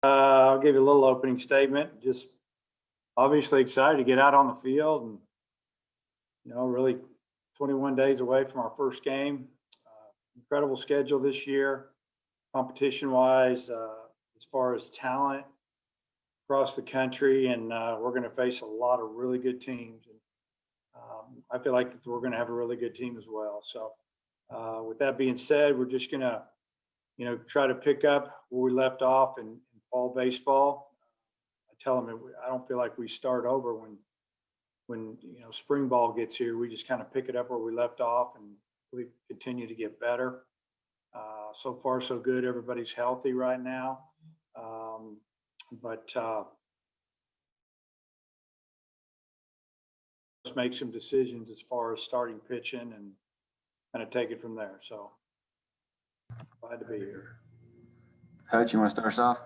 I'll give you a little opening statement. Just obviously excited to get out on the field and, really 21 days away from our first game. Incredible schedule this year, competition wise, as far as talent across the country. And we're going to face a lot of really good teams. And I feel like that we're going to have a really good team as well. So with that being said, we're just going to, try to pick up where we left off in fall baseball. I tell them I don't feel like we start over when spring ball gets here. We just kind of pick it up where we left off, and we continue to get better. So far, so good. Everybody's healthy right now, but let's make some decisions as far as starting pitching and kind of take it from there. So glad to be here. Coach, you want to start us off?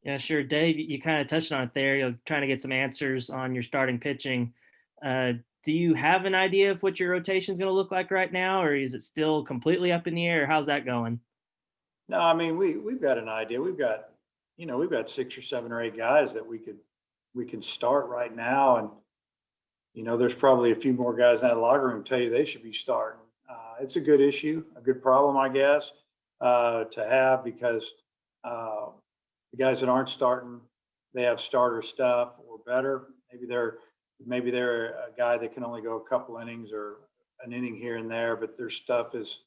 Yeah, sure. Dave, you kind of touched on it there. You're trying to get some answers on your starting pitching. Do you have an idea of what your rotation is going to look like right now, or is it still completely up in the air? How's that going? No, I mean we've got an idea. We've got 6 or 7 or 8 guys that we can start right now, and there's probably a few more guys in that locker room tell you they should be starting. It's a good issue, a good problem, I guess, to have, because the guys that aren't starting, they have starter stuff or better. Maybe they're a guy that can only go a couple innings or an inning here and there, but their stuff is,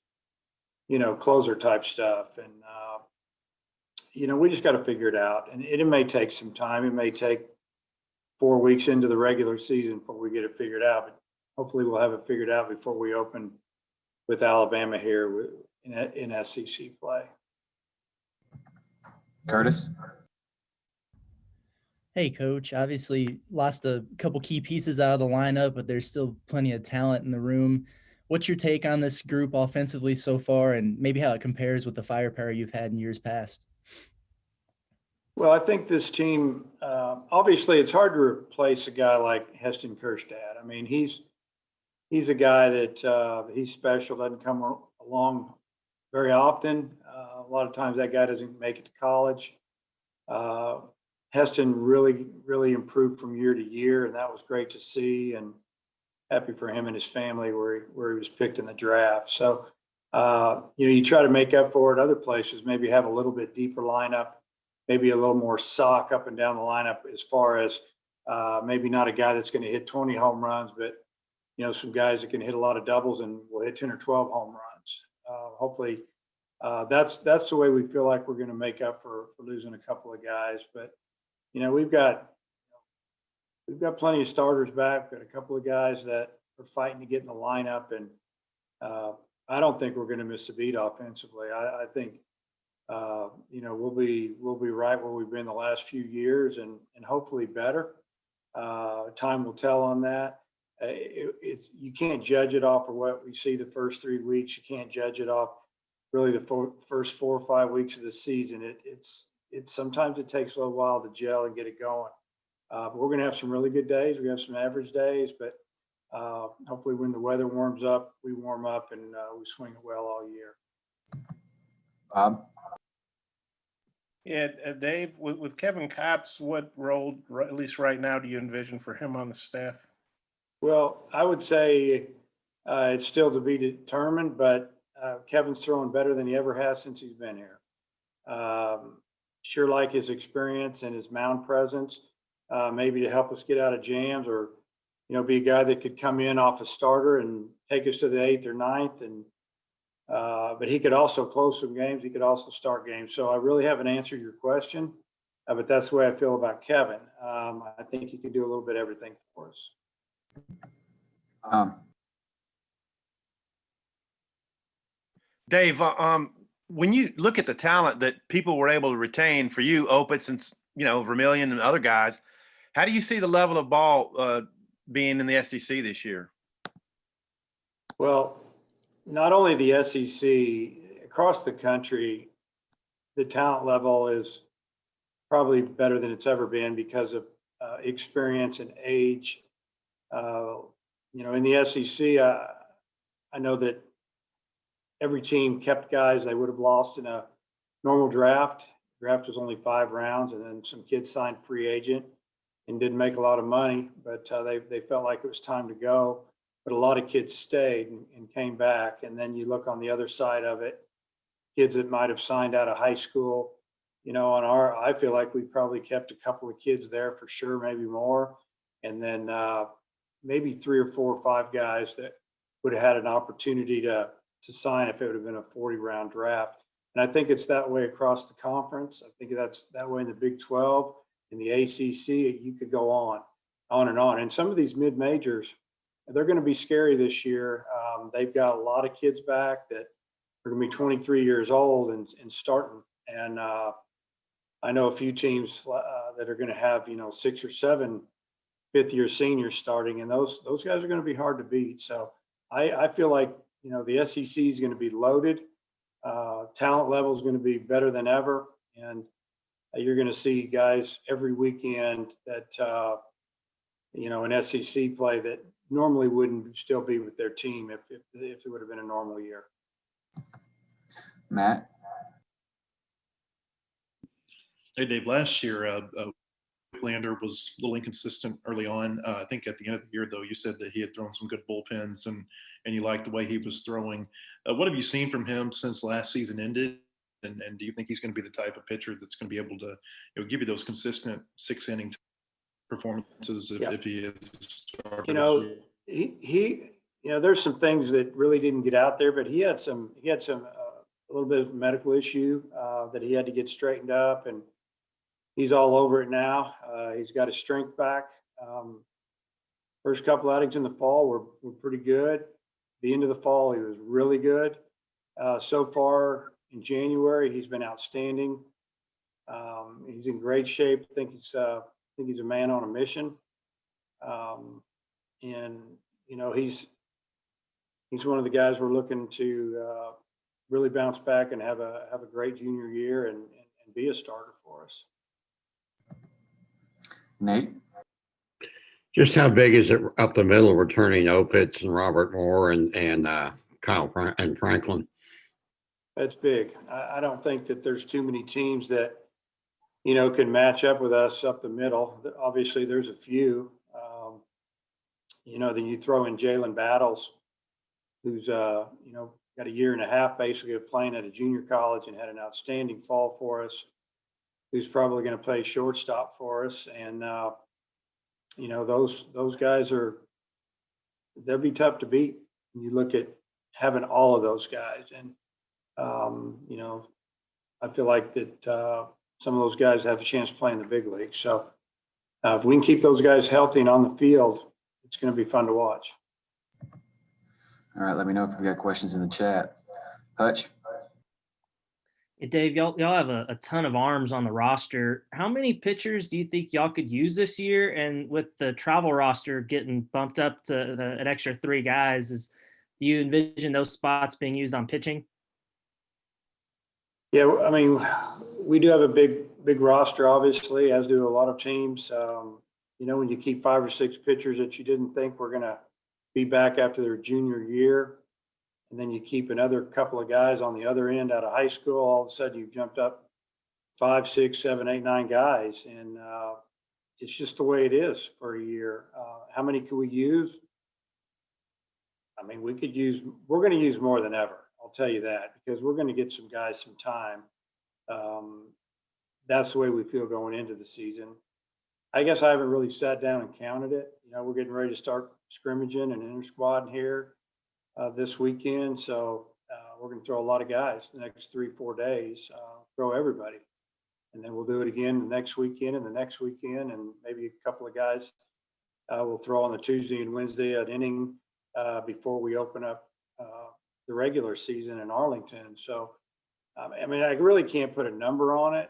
closer type stuff. And, we just got to figure it out. And it may take some time. It may take 4 weeks into the regular season before we get it figured out, but hopefully we'll have it figured out before we open with Alabama here in SEC play. Curtis? Hey, Coach. Obviously lost a couple key pieces out of the lineup, but there's still plenty of talent in the room. What's your take on this group offensively so far, and maybe how it compares with the firepower you've had in years past? Well, I think this team, obviously it's hard to replace a guy like Heston Kjerstad. I mean, he's a guy that he's special, doesn't come along very often. A lot of times that guy doesn't make it to college. Heston really improved from year to year, and that was great to see, and happy for him and his family where he was picked in the draft. So, you try to make up for it other places, maybe have a little bit deeper lineup, maybe a little more sock up and down the lineup, as far as maybe not a guy that's going to hit 20 home runs, but some guys that can hit a lot of doubles and will hit 10 or 12 home runs. Hopefully that's the way we feel like we're going to make up for losing a couple of guys. But we've got plenty of starters back. We've got a couple of guys that are fighting to get in the lineup, and I don't think we're going to miss a beat offensively. I think we'll be right where we've been the last few years, and hopefully better. Time will tell on that. You can't judge it off of what we see the first 3 weeks. You can't judge it off really the first 4 or 5 weeks of the season. It's sometimes it takes a little while to gel and get it going. But we're going to have some really good days. We have some average days, but hopefully when the weather warms up, we warm up and we swing it well all year. Yeah, Dave, with Kevin Kopps, what role, at least right now, do you envision for him on the staff? Well, I would say it's still to be determined, but Kevin's throwing better than he ever has since he's been here. Sure like his experience and his mound presence, maybe to help us get out of jams, or be a guy that could come in off a starter and take us to the 8th or 9th. And but he could also close some games. He could also start games. So I really haven't answered your question, but that's the way I feel about Kevin. I think he could do a little bit of everything for us. Dave, when you look at the talent that people were able to retain for you, Opitz and Vermillion and other guys, how do you see the level of ball being in the SEC this year? Well, not only the SEC, across the country, the talent level is probably better than it's ever been because of experience and age. In the SEC, I know that every team kept guys they would have lost in a normal draft, Draft was only 5 rounds, and then some kids signed free agent and didn't make a lot of money, but they felt like it was time to go. But a lot of kids stayed and came back. And then you look on the other side of it, kids that might have signed out of high school. I feel like we probably kept a couple of kids there for sure, maybe more. And then maybe 3 or 4 or 5 guys that would have had an opportunity to sign if it would have been a 40-round draft. And I think it's that way across the conference. I think that's that way in the Big 12, in the ACC. You could go on and on. And some of these mid-majors, they're going to be scary this year. They've got a lot of kids back that are going to be 23 years old and starting. And I know a few teams that are going to have 6 or 7 fifth-year seniors starting, and those guys are going to be hard to beat. So I feel like the SEC is going to be loaded. Talent level is going to be better than ever, and you're going to see guys every weekend that in SEC play that normally wouldn't still be with their team if it would have been a normal year. Matt? Hey, Dave, last year, Lander was a little inconsistent early on. I think at the end of the year, though, you said that he had thrown some good bullpens and you liked the way he was throwing. What have you seen from him since last season ended? And do you think he's going to be the type of pitcher that's going to be able to give you those consistent 6-inning performances if he is a starter? He there's some things that really didn't get out there, but he had some a little bit of medical issue that he had to get straightened up, and he's all over it now. He's got his strength back. First couple outings in the fall were pretty good. The end of the fall, he was really good. So far in January, he's been outstanding. He's in great shape. I think he's a man on a mission. And he's one of the guys we're looking to really bounce back and have a great junior year and be a starter for us. Nate? Just how big is it up the middle, returning Opitz and Robert Moore and Kyle and Franklin? That's big. I don't think that there's too many teams that can match up with us up the middle. Obviously, there's a few. Then you throw in Jalen Battles, who's got a year and a half basically of playing at a junior college and had an outstanding fall for us, who's probably going to play shortstop for us. And those guys they'll be tough to beat when you look at having all of those guys. And I feel like that some of those guys have a chance to play in the big league. So if we can keep those guys healthy and on the field, it's going to be fun to watch. All right, let me know if we've got questions in the chat. Hutch? Hey, Dave, y'all have a ton of arms on the roster. How many pitchers do you think y'all could use this year? And with the travel roster getting bumped up to an extra 3 guys, do you envision those spots being used on pitching? Yeah, I mean, we do have a big roster, obviously, as do a lot of teams. When you keep 5 or 6 pitchers that you didn't think were going to be back after their junior year, and then you keep another couple of guys on the other end out of high school, all of a sudden you've jumped up 5, 6, 7, 8, 9 guys. And it's just the way it is for a year. How many can we use? I mean, we're going to use more than ever. I'll tell you that, because we're going to get some guys some time. That's the way we feel going into the season. I guess I haven't really sat down and counted it. We're getting ready to start scrimmaging and inter-squad here this weekend. So we're going to throw a lot of guys the next 3-4 days, throw everybody. And then we'll do it again the next weekend and the next weekend. And maybe a couple of guys we'll throw on the Tuesday and Wednesday at inning before we open up the regular season in Arlington. So, I really can't put a number on it.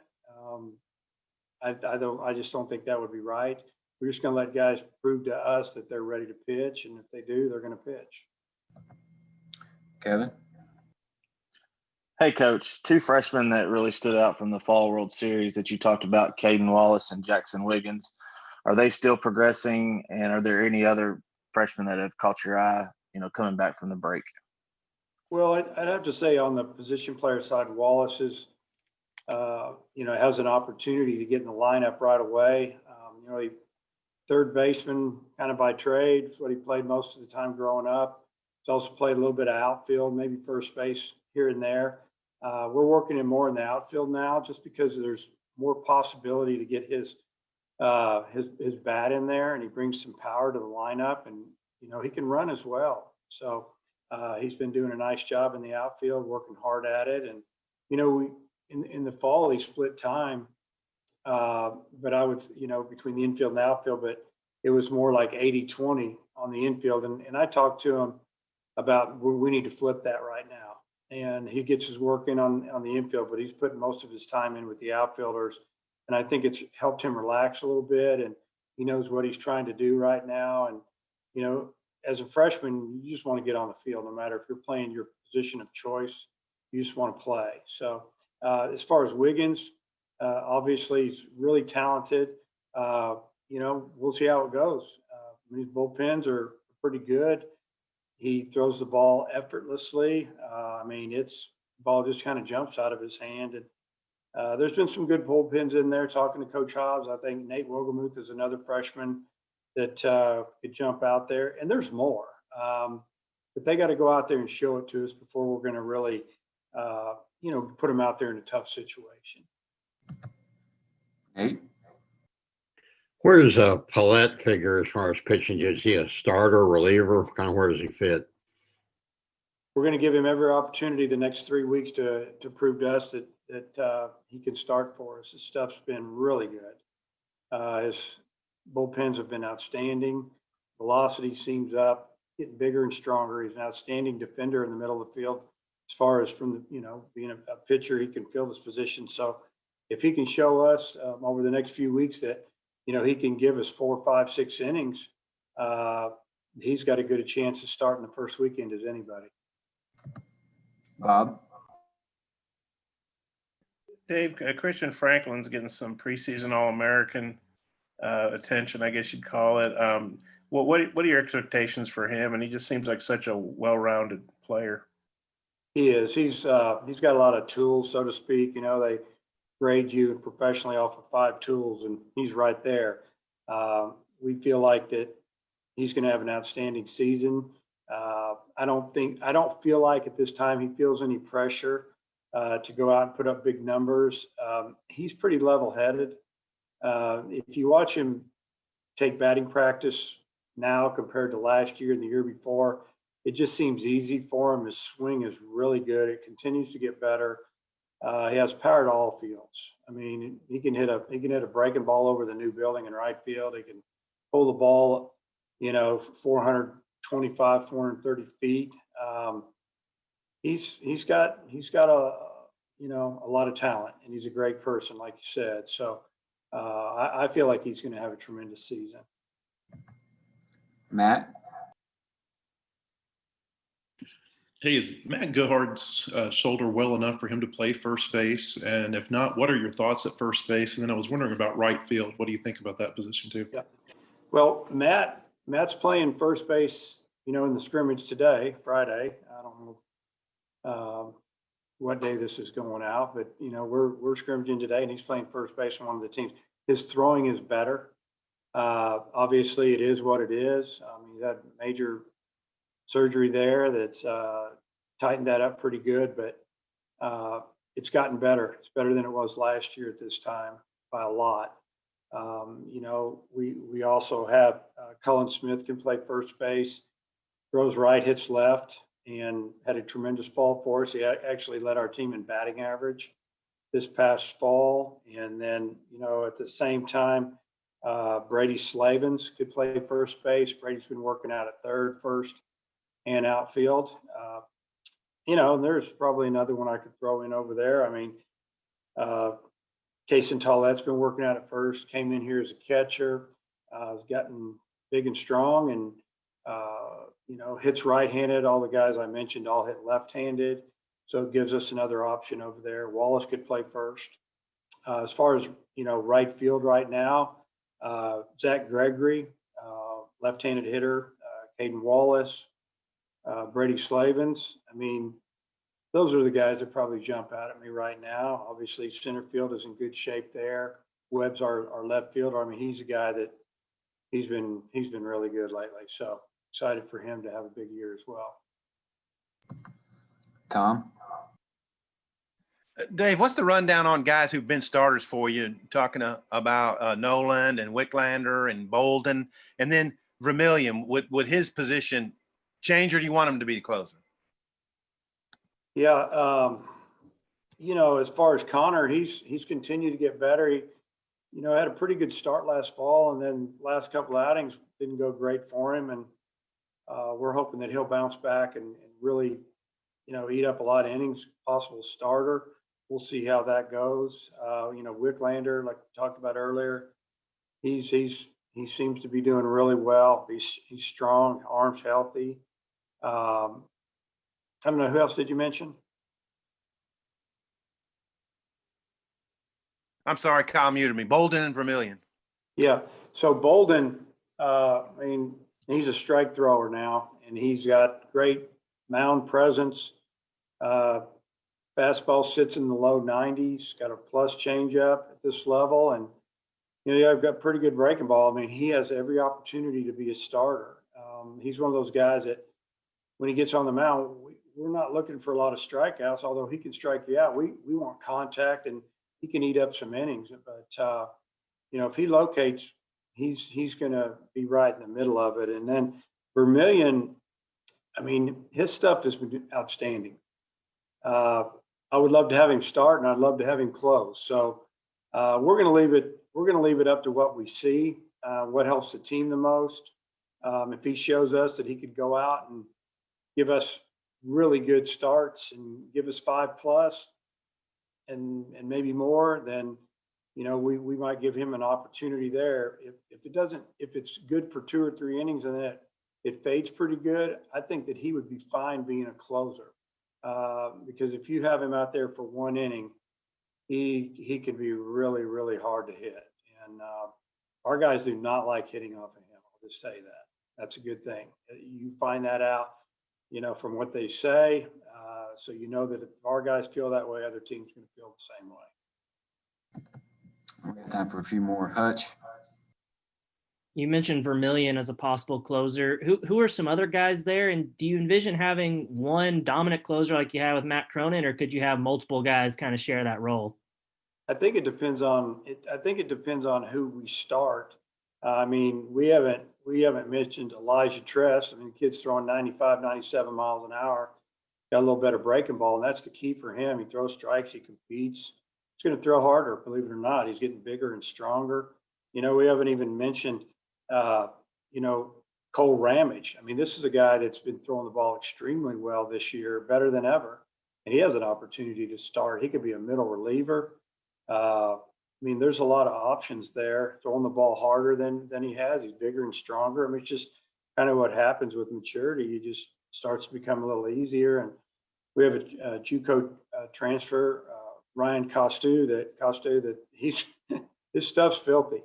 I just don't think that would be right. We're just going to let guys prove to us that they're ready to pitch. And if they do, they're going to pitch. Kevin? Hey, Coach. 2 freshmen that really stood out from the Fall World Series that you talked about, Caden Wallace and Jackson Wiggins. Are they still progressing? And are there any other freshmen that have caught your eye, coming back from the break? Well, I'd have to say on the position player side, Wallace is has an opportunity to get in the lineup right away. He third baseman kind of by trade. It's what he played most of the time growing up. He's also played a little bit of outfield, maybe first base here and there. We're working him more in the outfield now just because there's more possibility to get his bat in there, and he brings some power to the lineup, and he can run as well. So he's been doing a nice job in the outfield, working hard at it. And we in the fall he split time, but I would between the infield and outfield, but it was more like 80-20 on the infield. And I talked to him about we need to flip that right now. And he gets his work in on the infield, but he's putting most of his time in with the outfielders. And I think it's helped him relax a little bit, and he knows what he's trying to do right now. And, as a freshman, you just want to get on the field, no matter if you're playing your position of choice, you just want to play. So as far as Wiggins, obviously he's really talented. We'll see how it goes. These bullpens are pretty good. He throws the ball effortlessly. It's ball just kind of jumps out of his hand. And there's been some good bullpens in there. Talking to Coach Hobbs, I think Nate Wogelmuth is another freshman that could jump out there. And there's more. But they got to go out there and show it to us before we're going to really, put them out there in a tough situation. Nate? Where does Paulette figure as far as pitching? Is he a starter, reliever? Kind of where does he fit? We're going to give him every opportunity the next 3 weeks to prove to us that he can start for us. His stuff's been really good. His bullpens have been outstanding. Velocity seems up, getting bigger and stronger. He's an outstanding defender in the middle of the field. As far as from being a pitcher, he can fill his position. So if he can show us over the next few weeks that he can give us 4, 5, 6 innings, he's got as good a chance of starting the first weekend as anybody. Bob? Dave, Christian Franklin's getting some preseason All-American attention, I guess you'd call it. What are your expectations for him? And he just seems like such a well-rounded player. He is. He's got a lot of tools, so to speak. They grade you professionally off of 5 tools, and he's right there. We feel like that he's going to have an outstanding season. I don't feel like at this time he feels any pressure to go out and put up big numbers. He's pretty level-headed. If you watch him take batting practice now compared to last year and the year before, it just seems easy for him. His swing is really good. It continues to get better. He has power at all fields. He can hit a breaking ball over the new building in right field. He can pull the ball, 425, 430 feet. He's got a lot of talent, and he's a great person, like you said. So I feel like he's going to have a tremendous season. Matt? Hey, is Matt Gohard's shoulder well enough for him to play first base? And if not, what are your thoughts at first base? And then I was wondering about right field. What do you think about that position too? Yeah. Well, Matt's playing first base, in the scrimmage today, Friday. I don't know what day this is going out, but we're scrimmaging today, and he's playing first base on one of the teams. His throwing is better. Obviously, it is what it is. He's had major surgery there that's tightened that up pretty good, but it's gotten better. It's better than it was last year at this time by a lot. We also have Cullen Smith can play first base, throws right, hits left, and had a tremendous fall for us. He actually led our team in batting average this past fall. And then, at the same time, Brady Slavens could play first base. Brady's been working out at third, first, and outfield. And there's probably another one I could throw in over there. Kaysen Tollett's been working out at first, came in here as a catcher, has gotten big and strong, and hits right-handed. All the guys I mentioned all hit left-handed, so it gives us another option over there. Wallace could play first. As far as right field right now, Zach Gregory, left-handed hitter, Caden Wallace, Brady Slavens. those are the guys that probably jump out at me right now. Obviously, center field is in good shape there. Webb's our left fielder. I mean, he's a guy that he's been really good lately. So excited for him to have a big year as well. Tom? Dave, what's the rundown on guys who've been starters for you? Talking about Noland and Wicklander and Bolden, and then Vermillion. Would his position change, or do you want him to be the closer? Yeah, you know, as far as Connor, he's continued to get better. He, you know, had a pretty good start last fall, and then last couple of outings didn't go great for him. And we're hoping that he'll bounce back and really, you know, eat up a lot of innings. Possible starter. We'll see how that goes. You know, Wicklander, like we talked about earlier, he seems to be doing really well. He's strong, arms healthy. I don't know, who else did you mention? I'm sorry, Kyle muted me. Bolden and Vermillion. Yeah. So Bolden, I mean, he's a strike thrower now, and he's got great mound presence. Fastball sits in the low 90s, got a plus changeup at this level. And, you know, I've got pretty good breaking ball. I mean, he has every opportunity to be a starter. He's one of those guys that when he gets on the mound, we're not looking for a lot of strikeouts, although he can strike you out. We want contact, and he can eat up some innings. But, you know, if he locates, he's going to be right in the middle of it. And then Vermillion, I mean, his stuff has been outstanding. I would love to have him start, and I'd love to have him close. So we're going to leave it. We're going to leave it up to what we see, what helps the team the most. If he shows us that he could go out and give us really good starts and give us 5+ and maybe more, then, you know, we might give him an opportunity there. If it doesn't, if it's good for 2 or 3 innings and then it fades pretty good, I think that he would be fine being a closer. Because if you have him out there for 1 inning, he can be really, really hard to hit. And our guys do not like hitting off of him. I'll just tell you that. That's a good thing. You find that out, you know, from what they say. So you know that if our guys feel that way, other teams can feel the same way. We have time for a few more. Hutch? You mentioned Vermillion as a possible closer. Who are some other guys there? And do you envision having one dominant closer like you had with Matt Cronin, or could you have multiple guys kind of share that role? I think it depends on who we start. I mean, we haven't mentioned Elijah Tress. I mean, the kid's throwing 95, 97 miles an hour. Got a little better breaking ball, and that's the key for him. He throws strikes, he competes. He's going to throw harder, believe it or not. He's getting bigger and stronger. You know, we haven't even mentioned, you know, Cole Ramage. I mean, this is a guy that's been throwing the ball extremely well this year, better than ever. And he has an opportunity to start. He could be a middle reliever. I mean, there's a lot of options there, throwing the ball harder than he has. He's bigger and stronger. I mean, it's just kind of what happens with maturity. You just starts to become a little easier. And we have a JUCO transfer, Ryan Costu, that he's his stuff's filthy.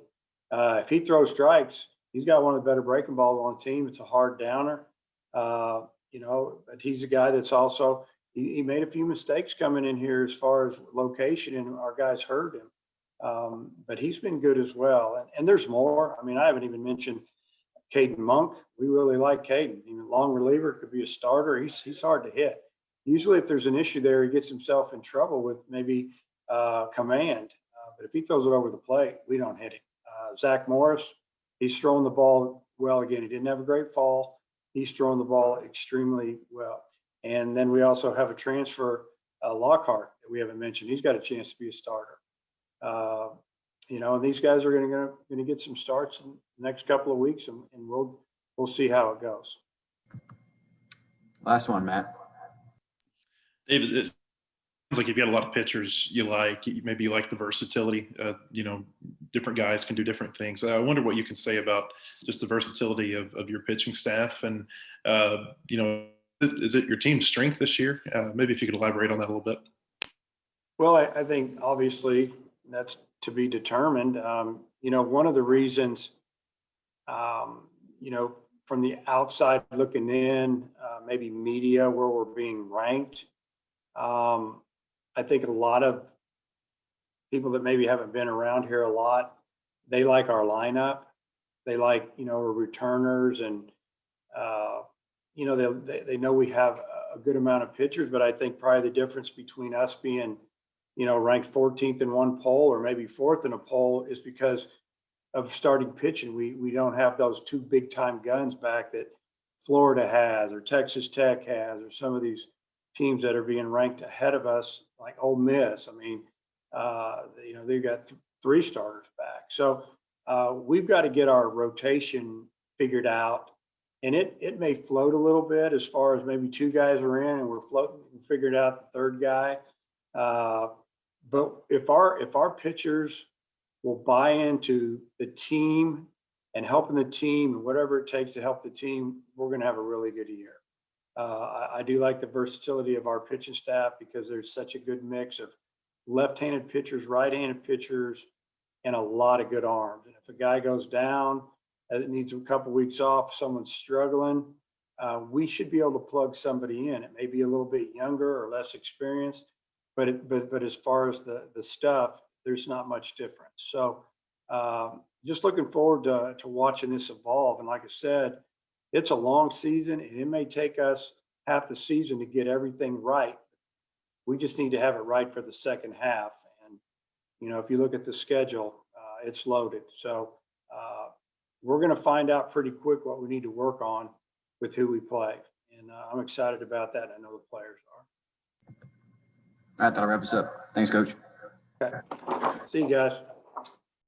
If he throws strikes, he's got one of the better breaking balls on the team. It's a hard downer, you know, but he's a guy that's also, he made a few mistakes coming in here as far as location, and our guys heard him. But he's been good as well. And there's more. I mean, I haven't even mentioned Caden Monk. We really like Caden. I mean, long reliever, could be a starter. He's hard to hit. Usually if there's an issue there, he gets himself in trouble with maybe command. But if he throws it over the plate, we don't hit him. Zach Morris, he's throwing the ball well again. He didn't have a great fall. He's throwing the ball extremely well. And then we also have a transfer, Lockhart, that we haven't mentioned. He's got a chance to be a starter. You know, and these guys are going to get some starts in the next couple of weeks, and we'll see how it goes. Last one, Matt. David, it sounds like you've got a lot of pitchers you like. Maybe you like the versatility. You know, different guys can do different things. I wonder what you can say about just the versatility of your pitching staff. And, you know, is it your team's strength this year? Maybe if you could elaborate on that a little bit. Well, I think obviously that's to be determined. You know, one of the reasons, you know, from the outside looking in, maybe media where we're being ranked, I think a lot of people that maybe haven't been around here a lot, they like our lineup. They like, our returners and, they know we have a good amount of pitchers, but I think probably the difference between us being, ranked 14th in one poll or maybe fourth in a poll is because of starting pitching. We don't have those two big time guns back that Florida has or Texas Tech has or some of these teams that are being ranked ahead of us, like Ole Miss. I mean, they've got three starters back. So we've got to get our rotation figured out. And it may float a little bit as far as maybe two guys are in and we're floating and figured out the third guy. But if our pitchers will buy into the team and helping the team and whatever it takes to help the team, we're going to have a really good year. I do like the versatility of our pitching staff because there's such a good mix of left-handed pitchers, right-handed pitchers, and a lot of good arms. And if a guy goes down, it needs a couple weeks off, someone's struggling, we should be able to plug somebody in. It may be a little bit younger or less experienced, but as far as the stuff, there's not much difference. So just looking forward to watching this evolve. And like I said, it's a long season and it may take us half the season to get everything right. We just need to have it right for the second half. And, if you look at the schedule, it's loaded. So we're going to find out pretty quick what we need to work on with who we play. And I'm excited about that. I know the players are. All right, that'll wrap us up. Thanks, Coach. Okay. See you guys.